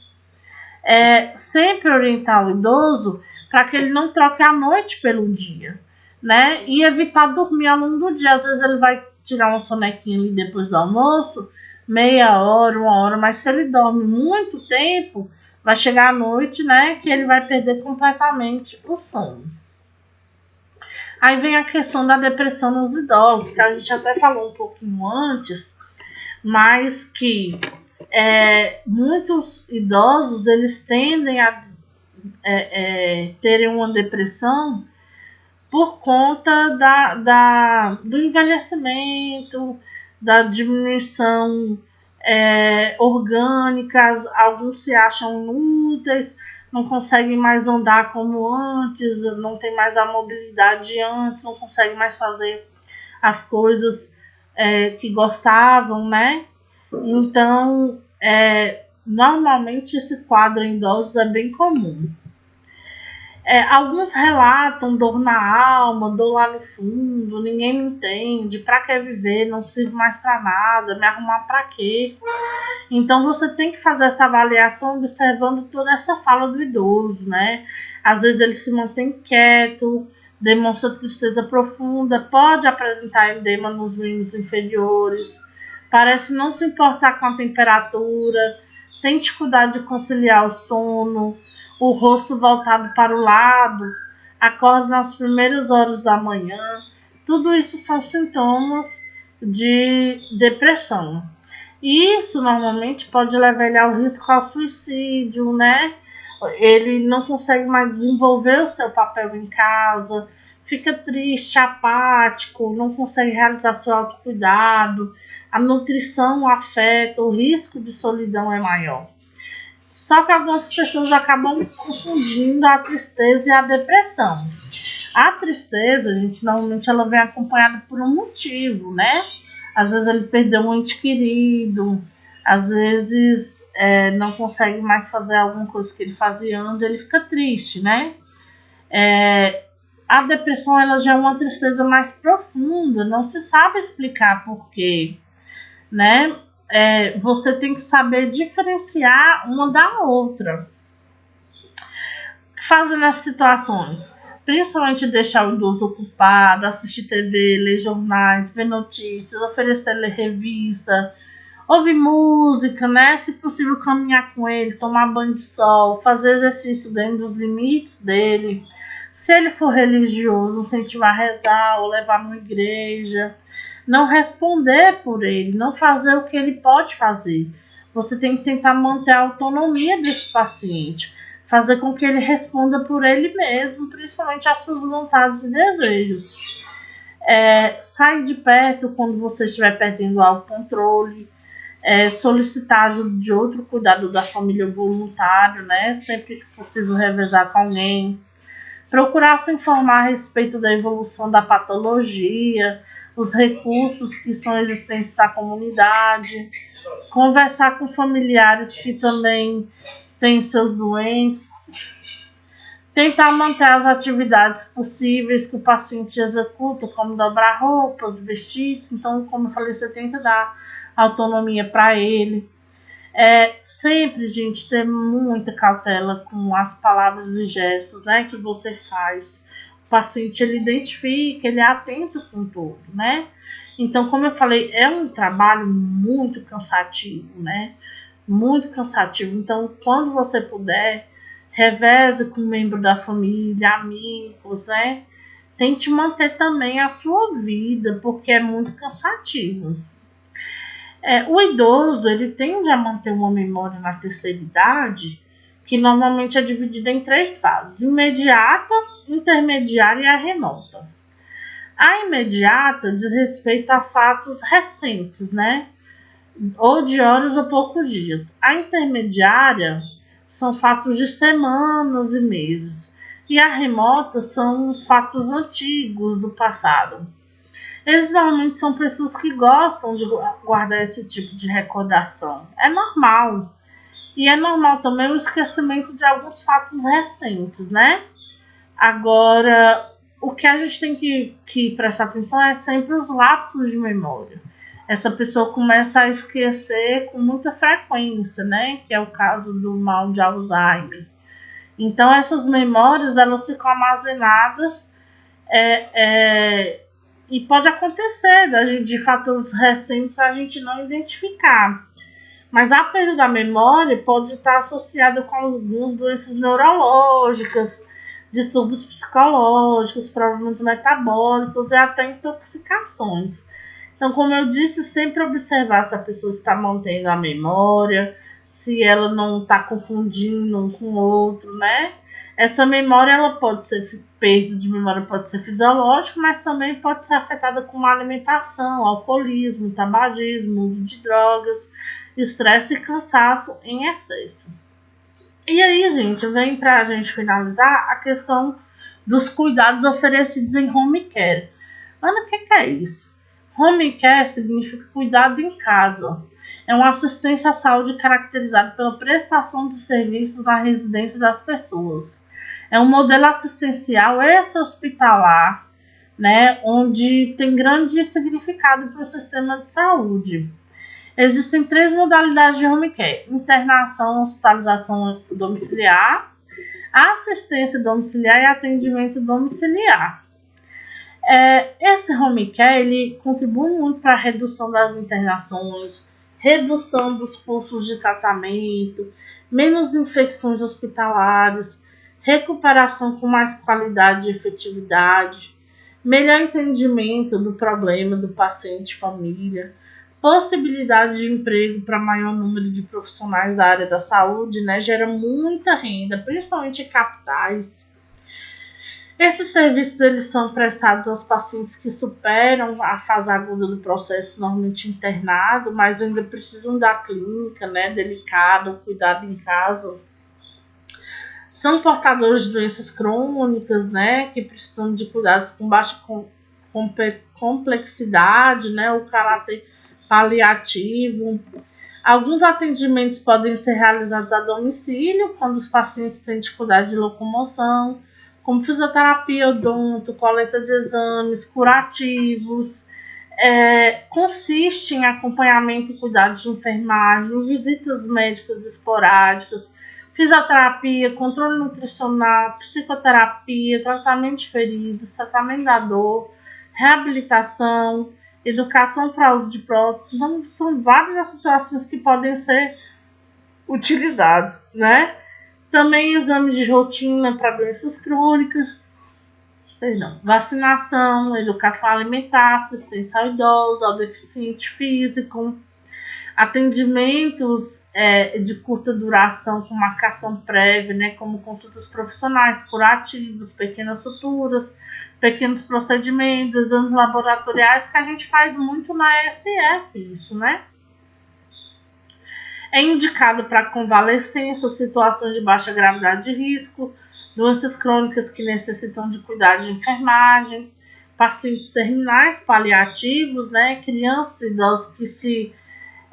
Sempre orientar o idoso para que ele não troque a noite pelo dia, né? E evitar dormir ao longo do dia. Às vezes ele vai tirar uma sonequinha ali depois do almoço, meia hora, 1 hora, mas se ele dorme muito tempo, vai chegar à noite, né, que ele vai perder completamente o sono. Aí vem a questão da depressão nos idosos, que a gente até falou um pouquinho antes, mas que muitos idosos eles tendem a terem uma depressão por conta do envelhecimento, da diminuição orgânicas. Alguns se acham inúteis, não conseguem mais andar como antes, não tem mais a mobilidade de antes, não conseguem mais fazer as coisas que gostavam, né? Então, normalmente esse quadro em idosos é bem comum. Alguns relatam dor na alma, dor lá no fundo, ninguém me entende, pra que viver, não sirvo mais pra nada, me arrumar pra quê? Então você tem que fazer essa avaliação observando toda essa fala do idoso, né? Às vezes ele se mantém quieto, demonstra tristeza profunda, pode apresentar edema nos membros inferiores, parece não se importar com a temperatura, tem dificuldade de conciliar o sono, o rosto voltado para o lado, acorda nas primeiras horas da manhã. Tudo isso são sintomas de depressão. E isso normalmente pode levar ele ao risco ao suicídio, né? Ele não consegue mais desenvolver o seu papel em casa, fica triste, apático, não consegue realizar seu autocuidado, a nutrição afeta, o risco de solidão é maior. Só que algumas pessoas acabam confundindo a tristeza e a depressão. A tristeza, gente, normalmente ela vem acompanhada por um motivo, né? Às vezes ele perdeu um ente querido, às vezes não consegue mais fazer alguma coisa que ele fazia antes, ele fica triste, né? A depressão ela já é uma tristeza mais profunda, não se sabe explicar por quê, né? Você tem que saber diferenciar uma da outra. Fazer nessas situações, principalmente deixar o idoso ocupado, assistir TV, ler jornais, ver notícias, oferecer ler revista, ouvir música, né? Se possível caminhar com ele, tomar banho de sol, fazer exercício dentro dos limites dele. Se ele for religioso, incentivar a rezar ou levar numa igreja. Não responder por ele, não fazer o que ele pode fazer, você tem que tentar manter a autonomia desse paciente, fazer com que ele responda por ele mesmo, principalmente às suas vontades e desejos. Sair de perto quando você estiver perdendo o autocontrole, solicitar ajuda de outro cuidador da família voluntário, né? Sempre que possível revezar com alguém. Procurar se informar a respeito da evolução da patologia, os recursos que são existentes na comunidade, conversar com familiares que também têm seus doentes, tentar manter as atividades possíveis que o paciente executa, como dobrar roupas, vestir-se. Então, como eu falei, você tenta dar autonomia para ele. Sempre, gente, ter muita cautela com as palavras e gestos, né, que você faz. O paciente, ele identifica, ele é atento com tudo, né? Então, como eu falei, é um trabalho muito cansativo, né? Muito cansativo. Então, quando você puder, reveze com um membro da família, amigos, né? Tente manter também a sua vida, porque é muito cansativo. O idoso, ele tende a manter uma memória na terceira idade, que normalmente é dividida em 3 fases: imediata, intermediária e a remota. A imediata diz respeito a fatos recentes, né? Ou de horas ou poucos dias. A intermediária são fatos de semanas e meses. E a remota são fatos antigos do passado. Eles normalmente são pessoas que gostam de guardar esse tipo de recordação. É normal. E é normal também o esquecimento de alguns fatos recentes, né? Agora, o que a gente tem que prestar atenção é sempre os lapsos de memória. Essa pessoa começa a esquecer com muita frequência, né? Que é o caso do mal de Alzheimer. Então, essas memórias, elas ficam armazenadas e pode acontecer de fatores recentes a gente não identificar. Mas a perda da memória pode estar associada com algumas doenças neurológicas, distúrbios psicológicos, problemas metabólicos e até intoxicações. Então, como eu disse, sempre observar se a pessoa está mantendo a memória, se ela não está confundindo um com o outro, né? Essa memória, ela pode ser, perda de memória pode ser fisiológica, mas também pode ser afetada com má alimentação, alcoolismo, tabagismo, uso de drogas, estresse e cansaço em excesso. E aí, gente, vem pra gente finalizar a questão dos cuidados oferecidos em home care. Ana, o que é isso? Home care significa cuidado em casa. É uma assistência à saúde caracterizada pela prestação de serviços na residência das pessoas. É um modelo assistencial extra-hospitalar, né, onde tem grande significado para o sistema de saúde. Existem 3 modalidades de home care: internação, hospitalização domiciliar, assistência domiciliar e atendimento domiciliar. Esse home care, ele contribui muito para a redução das internações, redução dos custos de tratamento, menos infecções hospitalares, recuperação com mais qualidade e efetividade, melhor entendimento do problema do paciente e família, possibilidade de emprego para maior número de profissionais da área da saúde, né? Gera muita renda, principalmente em capitais. Esses serviços, eles são prestados aos pacientes que superam a fase aguda do processo, normalmente internado, mas ainda precisam da clínica, né, delicada, o cuidado em casa. São portadores de doenças crônicas, né, que precisam de cuidados com baixa complexidade, né, o caráter paliativo. Alguns atendimentos podem ser realizados a domicílio, quando os pacientes têm dificuldade de locomoção, como fisioterapia, odonto, coleta de exames, curativos. Consiste em acompanhamento e cuidados de enfermagem, visitas médicas esporádicas, fisioterapia, controle nutricional, psicoterapia, tratamento de feridas, tratamento da dor, reabilitação, educação para uso de próteses. Então, são várias as situações que podem ser utilizadas, né? Também exames de rotina para doenças crônicas, vacinação, educação alimentar, assistência ao idoso, ao deficiente físico. Atendimentos de curta duração com marcação prévia, né, como consultas profissionais, curativos, pequenas suturas, pequenos procedimentos, exames laboratoriais, que a gente faz muito na SF, isso, né? É indicado para convalescência, situações de baixa gravidade de risco, doenças crônicas que necessitam de cuidados de enfermagem, pacientes terminais, paliativos, né, crianças e idosos que se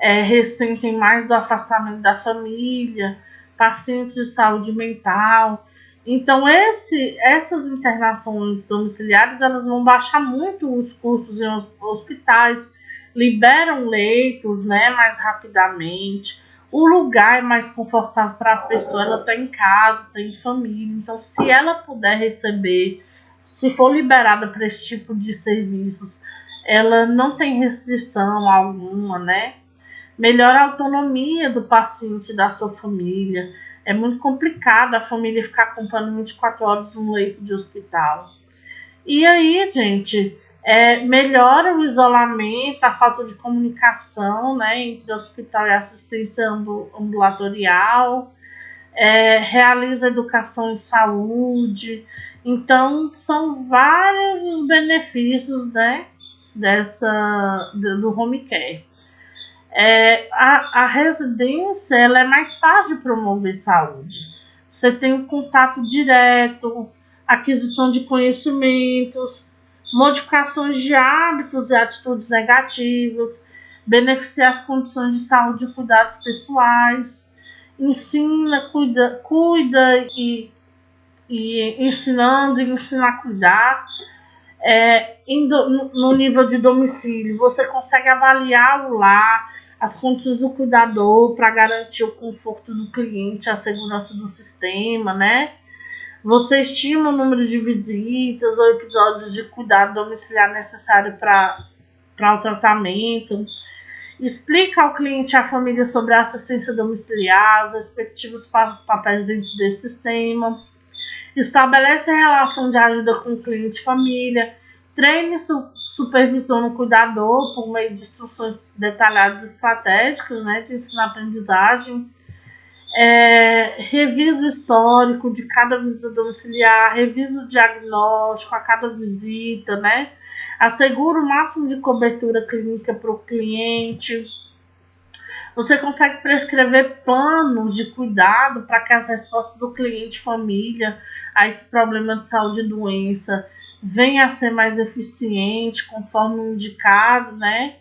ressentem mais do afastamento da família, pacientes de saúde mental. Então, essas internações domiciliares, elas vão baixar muito os custos em hospitais, liberam leitos, né, mais rapidamente. O lugar é mais confortável para a pessoa, ela está em casa, está em família. Então, se ela puder receber, se for liberada para esse tipo de serviços, ela não tem restrição alguma, né? Melhora a autonomia do paciente e da sua família. É muito complicado a família ficar acompanhando 24 horas no leito de hospital. E aí, gente, melhora o isolamento, a falta de comunicação, né, entre hospital e assistência ambulatorial, realiza educação em saúde. Então, são vários os benefícios, né, do home care. A residência, ela é mais fácil de promover saúde. Você tem um contato direto, aquisição de conhecimentos, modificações de hábitos e atitudes negativas, beneficiar as condições de saúde e cuidados pessoais, ensina, cuida e ensinando e ensina a cuidar. No nível de domicílio, você consegue avaliar o lar, as condições do cuidador para garantir o conforto do cliente, a segurança do sistema, né? Você estima o número de visitas ou episódios de cuidado domiciliar necessário para o tratamento. Explica ao cliente e à família sobre a assistência domiciliar, os respectivos papéis dentro desse sistema. Estabelece a relação de ajuda com o cliente e família. Treine e supervisiona o cuidador por meio de instruções detalhadas e estratégicas, né, de ensino-aprendizagem. Revisa o histórico de cada visita domiciliar, revisa o diagnóstico a cada visita, né? Assegura o máximo de cobertura clínica para o cliente. Você consegue prescrever planos de cuidado para que as respostas do cliente e família a esse problema de saúde e doença venha a ser mais eficiente, conforme indicado, né?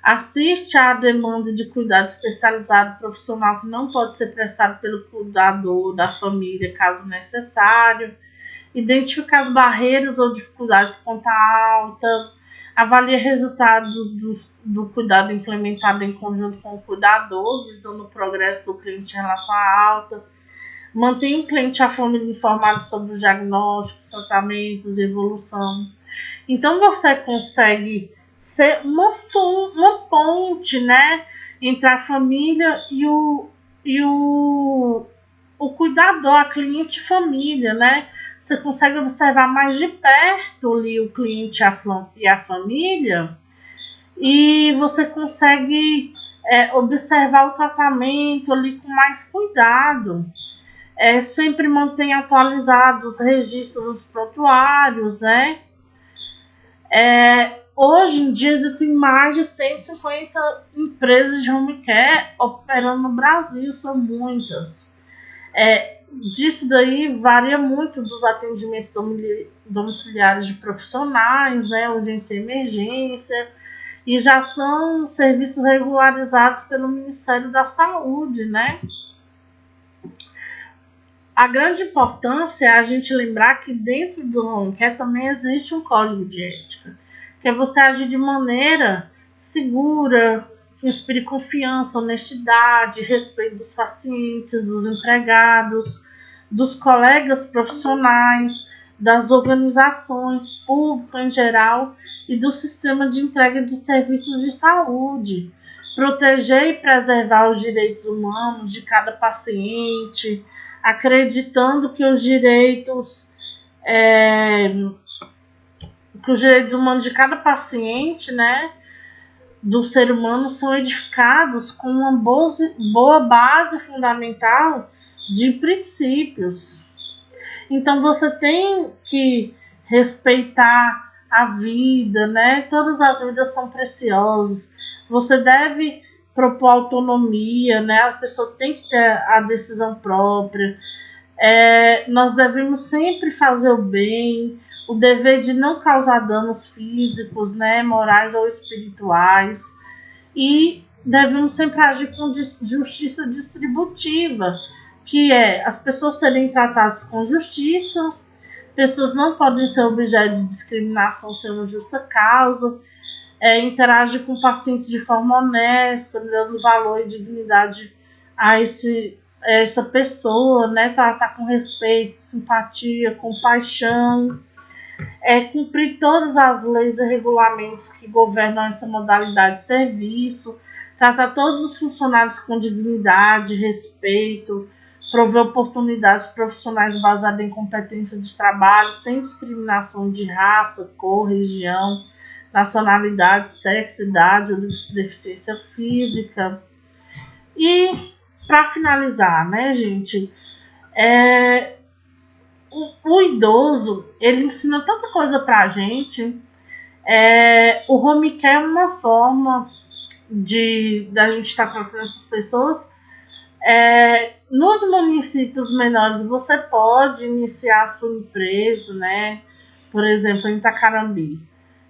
Assiste à demanda de cuidado especializado profissional que não pode ser prestado pelo cuidador da família, caso necessário. Identifica as barreiras ou dificuldades de conta alta. Avalia resultados do cuidado implementado em conjunto com o cuidador, visando o progresso do cliente em relação à alta. Mantém o cliente e a família informados sobre os diagnósticos, tratamentos e evolução. Então, você consegue ser uma ponte, né, entre a família e o cuidador, a cliente e família, né? Você consegue observar mais de perto ali o cliente e a família, e você consegue observar o tratamento ali com mais cuidado. Sempre mantém atualizados os registros dos prontuários, né? Hoje em dia existem mais de 150 empresas de home care operando no Brasil, são muitas. Disso daí varia muito dos atendimentos domiciliares de profissionais, né, urgência e emergência, e já são serviços regularizados pelo Ministério da Saúde, né? A grande importância é a gente lembrar que dentro do home care também existe um código de ética, que é você agir de maneira segura, que inspire confiança, honestidade, respeito dos pacientes, dos empregados, dos colegas profissionais, das organizações públicas em geral e do sistema de entrega de serviços de saúde. Proteger e preservar os direitos humanos de cada paciente, acreditando que os direitos humanos de cada paciente, né, do ser humano são edificados com uma boa base fundamental de princípios. Então você tem que respeitar a vida, né? Todas as vidas são preciosas. Você deve propor autonomia, né? A pessoa tem que ter a decisão própria. Nós devemos sempre fazer o bem, o dever de não causar danos físicos, né? Morais ou espirituais. E devemos sempre agir com justiça distributiva, que é as pessoas serem tratadas com justiça, pessoas não podem ser objeto de discriminação sem uma justa causa, interagir com pacientes de forma honesta, dando valor e dignidade a essa pessoa, né? Tratar com respeito, simpatia, compaixão, cumprir todas as leis e regulamentos que governam essa modalidade de serviço, tratar todos os funcionários com dignidade, respeito, prover oportunidades profissionais baseadas em competência de trabalho, sem discriminação de raça, cor, região, nacionalidade, sexo, idade ou deficiência física. E, para finalizar, né, gente, o idoso, ele ensina tanta coisa pra gente. O home care é uma forma da gente estar tratando essas pessoas. Nos municípios menores, você pode iniciar a sua empresa, né? Por exemplo, em Itacarambi.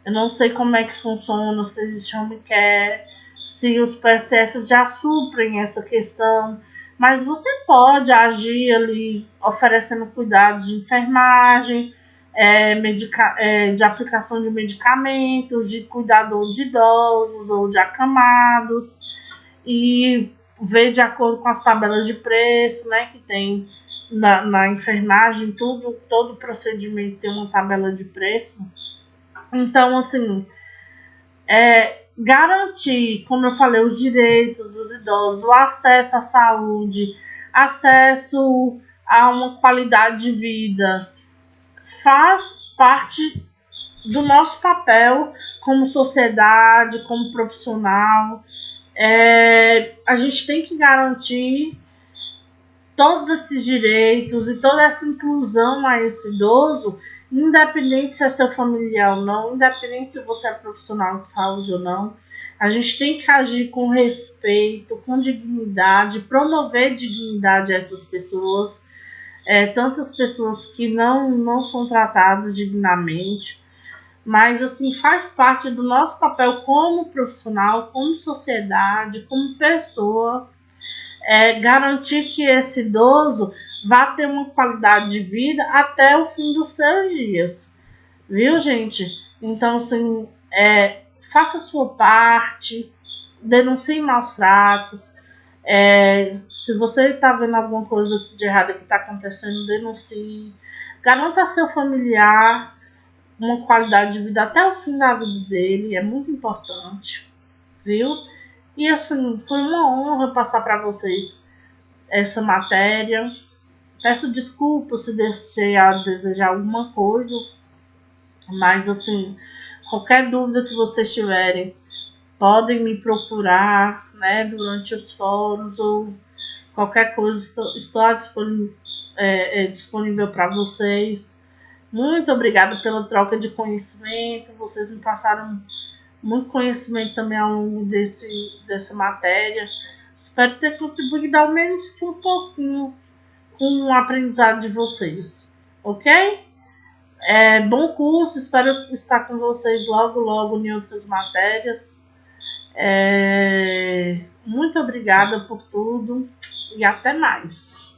Eu não sei como é que funciona, se existe home care, se os PSFs já suprem essa questão, mas você pode agir ali oferecendo cuidados de enfermagem, de aplicação de medicamentos, de cuidador de idosos ou de acamados, e ver de acordo com as tabelas de preço, né, que tem na enfermagem, todo procedimento tem uma tabela de preço. Então, assim, garantir, como eu falei, os direitos dos idosos, o acesso à saúde, acesso a uma qualidade de vida, faz parte do nosso papel como sociedade, como profissional. A gente tem que garantir todos esses direitos e toda essa inclusão a esse idoso, independente se é seu familiar ou não, independente se você é profissional de saúde ou não. A gente tem que agir com respeito, com dignidade, promover dignidade a essas pessoas, tantas pessoas que não são tratadas dignamente, mas assim faz parte do nosso papel como profissional, como sociedade, como pessoa, garantir que esse idoso vá ter uma qualidade de vida até o fim dos seus dias, viu, gente? Então, assim, faça a sua parte, denuncie maus tratos. Se você está vendo alguma coisa de errado que está acontecendo, denuncie. Garanta a seu familiar uma qualidade de vida até o fim da vida dele, é muito importante, viu? E assim, foi uma honra passar para vocês essa matéria. Peço desculpas se deixei a desejar alguma coisa, mas assim, qualquer dúvida que vocês tiverem, podem me procurar, né, durante os fóruns ou qualquer coisa, estou disponível para vocês. Muito obrigada pela troca de conhecimento, vocês me passaram muito conhecimento também ao longo dessa matéria. Espero ter contribuído ao menos que um pouquinho com o aprendizado de vocês, ok? Bom curso, espero estar com vocês logo em outras matérias. Muito obrigada por tudo e até mais.